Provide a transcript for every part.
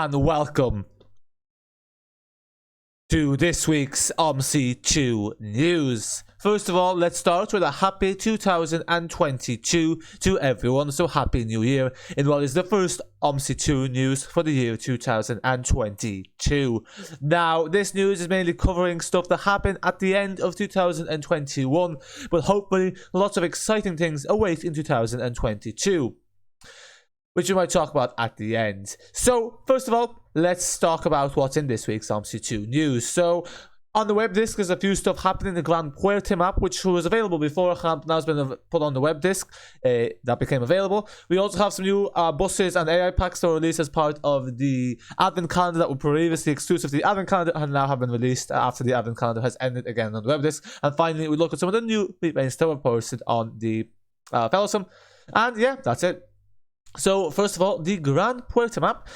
and welcome to this week's Omsi 2 news. First of all, let's start with a happy 2022 to everyone, so happy new year in what is the first Omsi 2 news for the year 2022. Now, this news is mainly covering stuff that happened at the end of 2021, but hopefully lots of exciting things await in 2022. Which we might talk about at the end. So, first of all, let's talk about what's in this week's Omsi 2 news. So, on the web disk, there's a few stuff happening in the Grand Porte Map, which was available beforehand, now has been put on the web disk. That became available. We also have some new buses and AI packs that were released as part of the Advent calendar that were previously exclusive to the Advent calendar and now have been released after the Advent calendar has ended again on the web disk. And finally, we look at some of the new repaints that were posted on the Fellowsome. And yeah, that's it. So, first of all, the Grand Porte Map.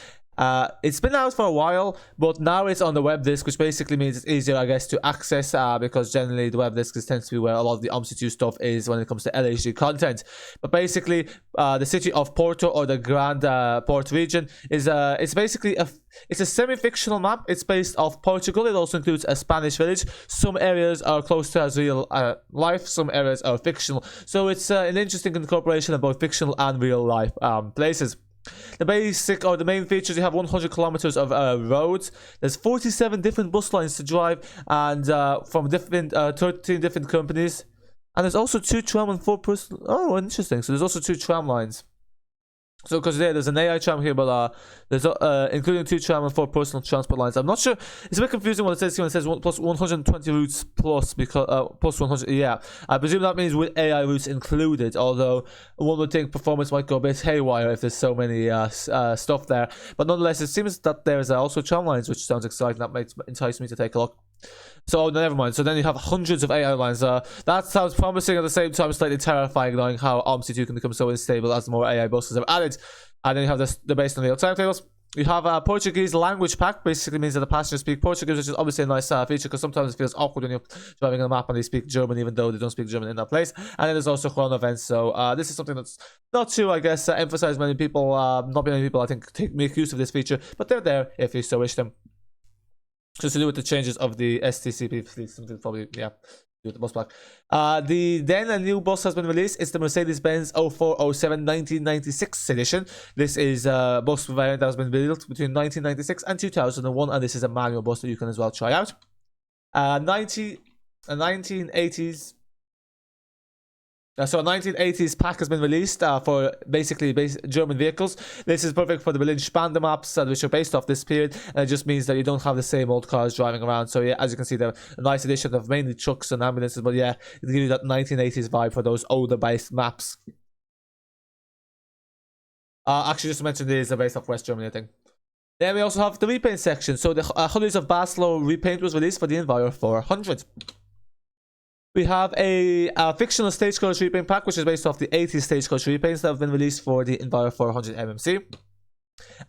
It's been out for a while, but now it's on the web disk, which basically means it's easier, I guess, to access, because generally the web disk tends to be where a lot of the Omsi 2 stuff is when it comes to LHD content. But basically, the city of Porto, or the Grand Port region, is it's basically it's a semi-fictional map. It's based off Portugal. It also includes a Spanish village. Some areas are close to as real life. Some areas are fictional. So it's an interesting incorporation of both fictional and real life places. The basic or the main features: you have 100 kilometers of roads. There's 47 different bus lines to drive, and from different 13 different companies. And there's also 2 tram and 4 personal. Oh, interesting. So there's also 2 tram lines. So, because there's an AI tram here, but there's including 2 tram and 4 personal transport lines. I'm not sure. It's a bit confusing what it says here. It says plus 120 routes plus, because plus 100. Yeah, I presume that means with AI routes included. Although one would think performance might go a bit haywire if there's so many stuff there. But nonetheless, it seems that there's also tram lines, which sounds exciting. That might entice me to take a look. So, oh, never mind. So then you have hundreds of AI lines. That sounds promising, at the same time slightly terrifying, knowing how Omsi 2 can become so unstable as more AI buses are added. And then you have the based on the timetables. You have a Portuguese language pack. Basically means that the passengers speak Portuguese, which is obviously a nice feature, because sometimes it feels awkward when you're driving on a map and they speak German, even though they don't speak German in that place. And then there's also Chrono events. So this is something that's not too, I guess, emphasized. Many people, not many people, I think, make use of this feature, but they're there if you so wish them. Just to do with the changes of the STCP fleet, something probably, yeah, do with the bus pack. Then a new bus has been released. It's the Mercedes-Benz O407 1996 edition. This is a bus variant that has been built between 1996 and 2001, and this is a manual bus that you can as well try out. 1980s. So a 1980s pack has been released for basically German vehicles. This is perfect for the Berlin Spandau maps, which are based off this period, and it just means that you don't have the same old cars driving around. So yeah, as you can see, they're a nice addition of mainly trucks and ambulances, but yeah, it gives you that 1980s vibe for those older based maps. Actually, just to mention, these are based off West Germany, I think. Then we also have the repaint section. So the Hundreds of Baslo repaint was released for the Enviro 400. We have a fictional stagecoach repaint pack, which is based off the 80s stagecoach repaints that have been released for the Enviro 400 MMC.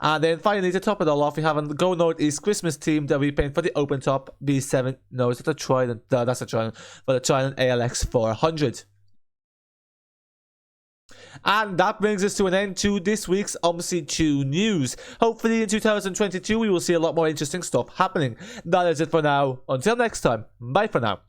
And then finally, to top it all off, we have a Go Northeast Christmas themed repaint for the open top B7. No, it's a Trident. That's a Trident. For the Trident ALX 400. And that brings us to an end to this week's Omsi 2 news. Hopefully in 2022 we will see a lot more interesting stuff happening. That is it for now. Until next time, bye for now.